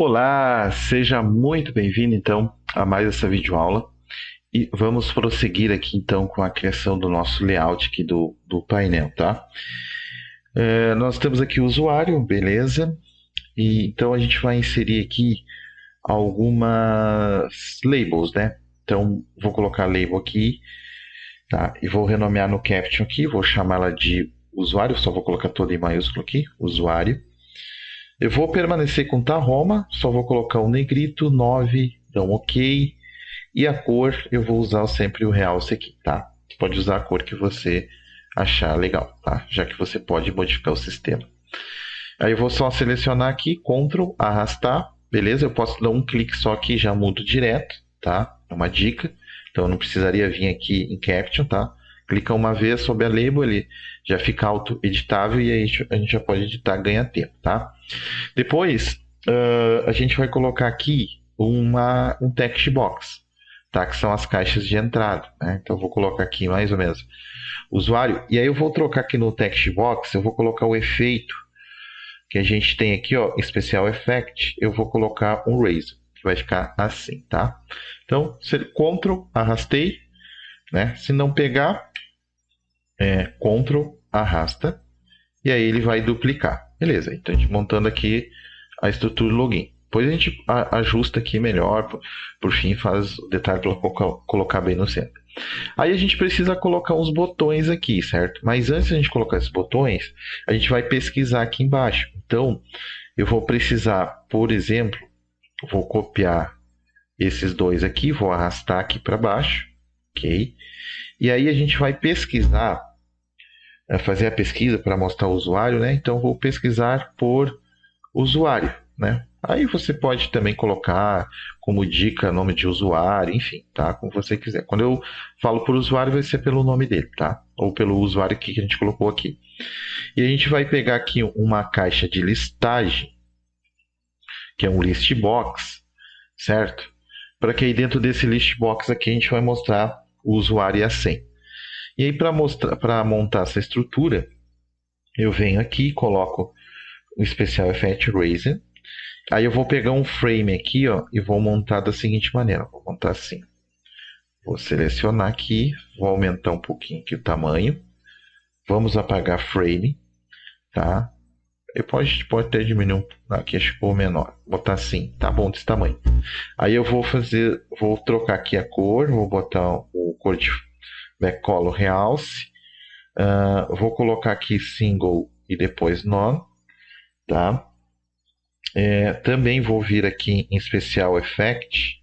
Olá, seja muito bem-vindo então a mais essa videoaula e vamos prosseguir aqui então com a criação do nosso layout aqui do painel, tá? Nós temos aqui o usuário, beleza? E então a gente vai inserir aqui algumas labels, né? Então vou colocar label aqui, tá? E vou renomear no caption aqui, vou chamá-la de usuário, só vou colocar toda em maiúsculo aqui, usuário. Eu vou permanecer com Tahoma, só vou colocar o negrito 9, então ok. E a cor eu vou usar sempre o realce aqui, tá? Você pode usar a cor que você achar legal, tá? Já que você pode modificar o sistema. Aí eu vou só selecionar aqui, Ctrl, arrastar, beleza? Eu posso dar um clique só aqui, já mudo direto, tá? É uma dica. Então eu não precisaria vir aqui em Caption, tá? Clica uma vez sobre a label, ele já fica auto-editável e aí a gente já pode editar, ganha tempo, tá? Depois, a gente vai colocar aqui um text box, tá? Que são as caixas de entrada, né? Então, eu vou colocar aqui mais ou menos usuário. E aí eu vou trocar aqui no text box, eu vou colocar o efeito que a gente tem aqui, ó, Special Effect. Eu vou colocar um Razor, que vai ficar assim, tá? Então, Ctrl, arrastei, né? Se não pegar, Ctrl, arrasta, e aí ele vai duplicar. Beleza, então a gente montando aqui a estrutura do login. Depois a gente ajusta aqui melhor, por fim faz o detalhe para colocar bem no centro. Aí a gente precisa colocar uns botões aqui, certo? Mas antes de a gente colocar esses botões, a gente vai pesquisar aqui embaixo. Então, eu vou precisar, por exemplo, vou copiar esses dois aqui, vou arrastar aqui para baixo, ok? E aí a gente vai pesquisar, fazer a pesquisa para mostrar o usuário, né? Então, vou pesquisar por usuário, né? Aí você pode também colocar como dica nome de usuário, enfim, tá? Como você quiser. Quando eu falo por usuário, vai ser pelo nome dele, tá? Ou pelo usuário que a gente colocou aqui. E a gente vai pegar aqui uma caixa de listagem, que é um list box, certo? Para que aí dentro desse list box aqui a gente vai mostrar o usuário e a senha. E aí para montar essa estrutura, eu venho aqui e coloco o Special Effect Razor. Aí eu vou pegar um frame aqui, ó, e vou montar da seguinte maneira. Vou montar assim. Vou selecionar aqui, vou aumentar um pouquinho aqui o tamanho. Vamos apagar frame, tá? Eu pode até diminuir aqui, acho que ficou menor. Vou botar assim, tá bom desse tamanho. Aí eu vou trocar aqui a cor, vou botar o cor de backcolor realce. Vou colocar aqui single e depois none, tá? Também vou vir aqui em Special Effect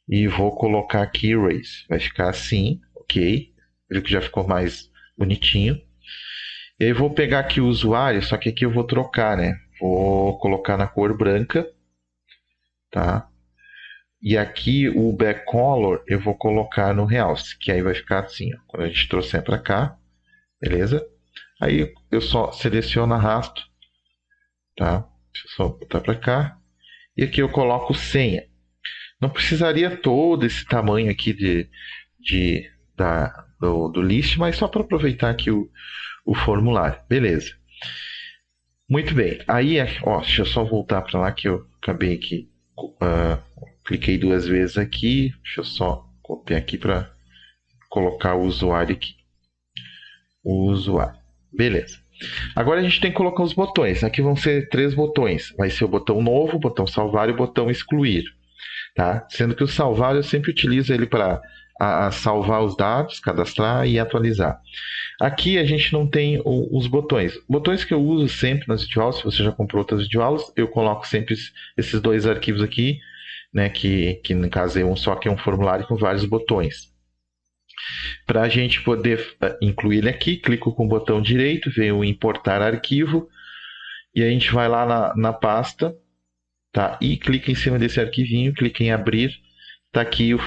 e vou colocar aqui Erase. Vai ficar assim, ok? Viu que já ficou mais bonitinho. E aí vou pegar aqui o usuário, só que aqui eu vou trocar, né? Vou colocar na cor branca, tá? E aqui o backcolor eu vou colocar no realce, que aí vai ficar assim, ó. Quando a gente trouxer para cá, beleza? Aí eu só seleciono, arrasto, tá? Deixa eu só botar para cá. E aqui eu coloco senha. Não precisaria todo esse tamanho aqui do list, mas só para aproveitar aqui o formulário. Beleza. Muito bem. Aí, ó, deixa eu só voltar para lá que eu acabei aqui. Cliquei duas vezes aqui. Deixa eu só copiar aqui para colocar o usuário aqui. O usuário. Beleza. Agora a gente tem que colocar os botões. Aqui vão ser 3 botões. Vai ser o botão novo, o botão salvar e o botão excluir. Tá? Sendo que o salvar eu sempre utilizo ele para salvar os dados, cadastrar e atualizar. Aqui a gente não tem os botões. Botões que eu uso sempre nas videoaulas, se você já comprou outras videoaulas, eu coloco sempre esses 2 arquivos aqui, né, que no caso é um só, que é um formulário com vários botões. Para a gente poder incluir ele aqui, clico com o botão direito, venho importar arquivo, e a gente vai lá na pasta, tá? E clica em cima desse arquivinho, clica em abrir, tá aqui o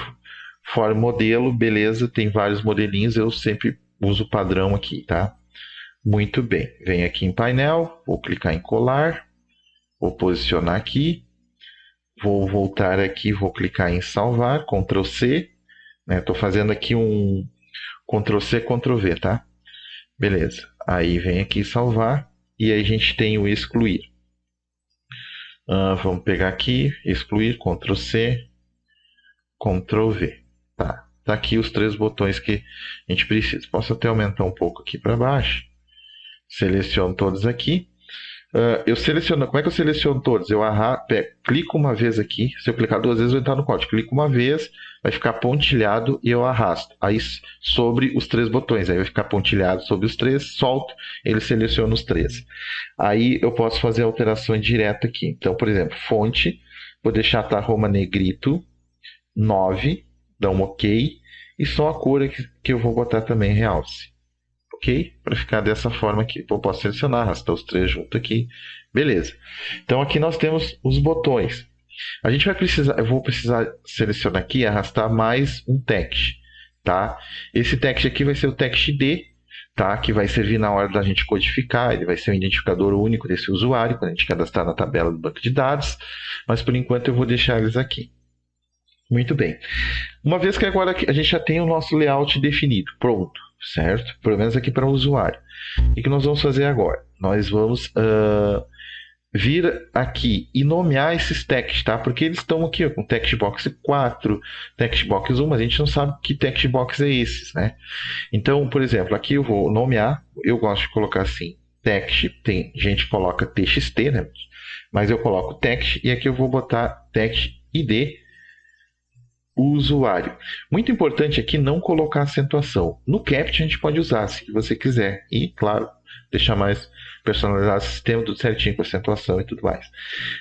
form modelo, beleza, tem vários modelinhos, eu sempre uso o padrão aqui, tá? Muito bem, venho aqui em painel, vou clicar em colar, vou posicionar aqui, vou voltar aqui, vou clicar em salvar, Ctrl C, estou fazendo aqui um Ctrl C, Ctrl V, tá? Beleza, aí vem aqui salvar, e aí a gente tem o excluir. Vamos pegar aqui, excluir, Ctrl C, Ctrl V. Tá aqui os 3 botões que a gente precisa. Posso até aumentar um pouco aqui para baixo. Seleciono todos aqui. Eu seleciono, como é que eu seleciono todos? Eu clico uma vez aqui, se eu clicar 2 vezes, eu vou entrar no código. Clico uma vez, vai ficar pontilhado e eu arrasto. Aí sobre os 3 botões, aí vai ficar pontilhado sobre os 3, solto, ele seleciona os 3. Aí eu posso fazer alterações direto aqui. Então, por exemplo, fonte, vou deixar Roma Negrito 9, dá um OK, e só a cor que eu vou botar também realce. Ok? Para ficar dessa forma aqui. Eu posso selecionar, arrastar os 3 junto aqui. Beleza. Então aqui nós temos os botões. A gente vai precisar, eu vou precisar selecionar aqui e arrastar mais um text. Tá? Esse text aqui vai ser o text D, tá? Que vai servir na hora da gente codificar. Ele vai ser um identificador único desse usuário, para a gente cadastrar na tabela do banco de dados. Mas por enquanto eu vou deixar eles aqui. Muito bem. Uma vez que agora a gente já tem o nosso layout definido, pronto, certo? Pelo menos aqui para o usuário. O que nós vamos fazer agora? Nós vamos vir aqui e nomear esses texts, tá? Porque eles estão aqui com textbox 4, textbox 1, mas a gente não sabe que textbox é esses, né? Então, por exemplo, aqui eu vou nomear, eu gosto de colocar assim, text, tem gente que coloca txt, né? Mas eu coloco text e aqui eu vou botar text id usuário. Muito importante aqui não colocar acentuação. No Captcha a gente pode usar se você quiser. E, claro, deixar mais personalizado o sistema, tudo certinho com acentuação e tudo mais.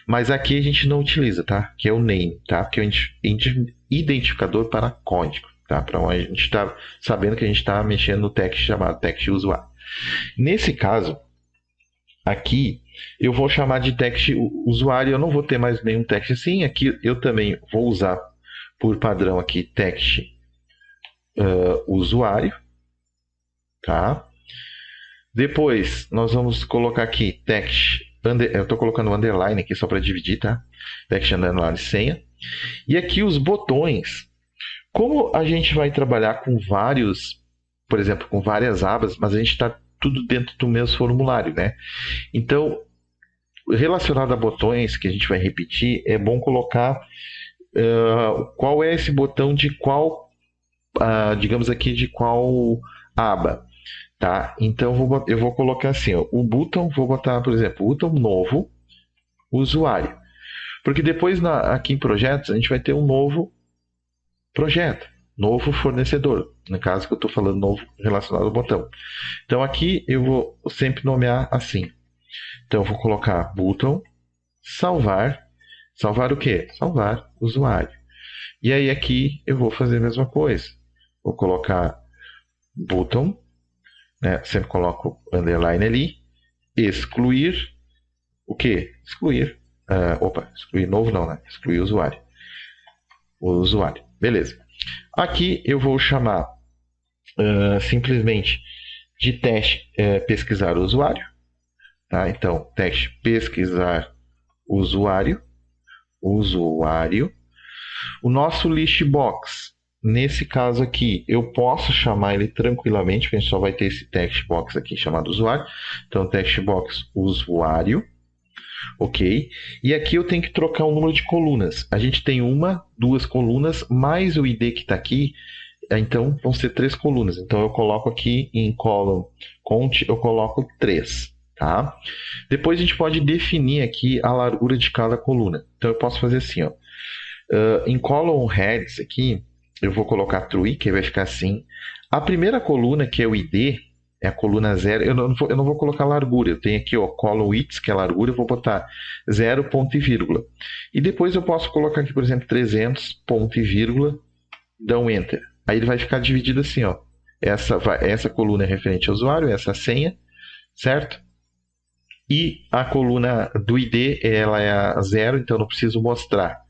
Mas aqui a gente não utiliza, tá? Que é o name, tá? Que é o identificador para código, tá? Para onde a gente está sabendo que a gente está mexendo no text chamado text usuário. Nesse caso, aqui eu vou chamar de text usuário. Eu não vou ter mais nenhum text assim. Aqui eu também vou usar por padrão aqui, text usuário, tá? Depois, nós vamos colocar aqui text, eu estou colocando underline aqui só para dividir, tá? Text underline senha. E aqui os botões, como a gente vai trabalhar com vários, por exemplo, com várias abas, mas a gente está tudo dentro do mesmo formulário, né? Então, relacionado a botões que a gente vai repetir, é bom colocar qual é esse botão de qual, digamos aqui, de qual aba, tá? Então eu vou colocar assim, ó, o botão, vou botar, por exemplo, botão novo usuário, porque depois aqui em projetos a gente vai ter um novo projeto, novo fornecedor, no caso que eu estou falando novo relacionado ao botão. Então aqui eu vou sempre nomear assim. Então eu vou colocar botão salvar. Salvar o quê? Salvar usuário. E aí aqui eu vou fazer a mesma coisa. Vou colocar botão, né? Sempre coloco underline ali. Excluir o quê? Excluir. Excluir novo não, né? Excluir usuário. O usuário. Beleza. Aqui eu vou chamar simplesmente de teste pesquisar o usuário. Tá? Então, teste pesquisar usuário. O nosso list box, nesse caso aqui, eu posso chamar ele tranquilamente, porque a gente só vai ter esse text box aqui chamado usuário. Então, text box usuário, ok? E aqui eu tenho que trocar o número de colunas. A gente tem 1, 2 colunas, mais o ID que está aqui, então vão ser 3 colunas. Então, eu coloco aqui em column count, eu coloco 3. Tá? Depois a gente pode definir aqui a largura de cada coluna. Então eu posso fazer assim, ó. Em column heads aqui, eu vou colocar true, que vai ficar assim. A primeira coluna, que é o ID, é a coluna 0. Eu não vou colocar largura. Eu tenho aqui, ó, column width, que é a largura, eu vou botar 0, ponto e vírgula. E depois eu posso colocar aqui, por exemplo, 300, ponto e vírgula, dá um enter. Aí ele vai ficar dividido assim, ó. Essa coluna é referente ao usuário, essa senha, certo? E a coluna do ID, ela é a 0, então não preciso mostrar.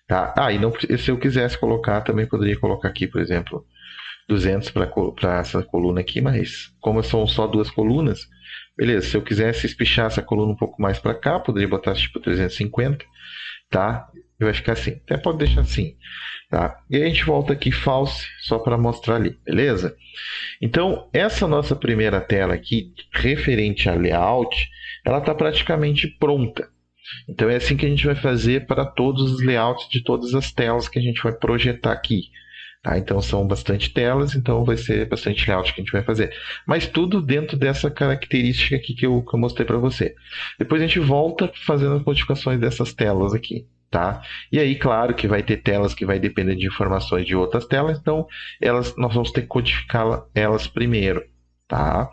Tá? E não, se eu quisesse colocar, também poderia colocar aqui, por exemplo, 200 para essa coluna aqui, mas como são só 2 colunas, beleza, se eu quisesse espichar essa coluna um pouco mais para cá, poderia botar tipo 350, tá? E vai ficar assim, até pode deixar assim, tá? E aí a gente volta aqui false, só para mostrar ali, beleza? Então, essa nossa primeira tela aqui, referente a layout, ela está praticamente pronta. Então é assim que a gente vai fazer para todos os layouts de todas as telas que a gente vai projetar aqui. Tá? Então são bastante telas, então vai ser bastante layout que a gente vai fazer. Mas tudo dentro dessa característica aqui que eu mostrei para você. Depois a gente volta fazendo as modificações dessas telas aqui. Tá? E aí, claro que vai ter telas que vai depender de informações de outras telas, então nós vamos ter que codificar elas primeiro. Tá?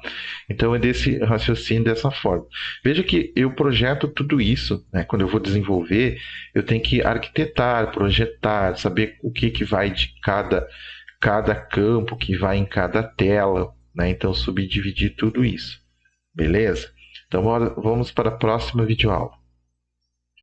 Então é desse raciocínio dessa forma. Veja que eu projeto tudo isso, né? Quando eu vou desenvolver, eu tenho que arquitetar, projetar, saber o que vai de cada campo que vai em cada tela, né? Então subdividir tudo isso. Beleza? Então vamos para a próxima videoaula.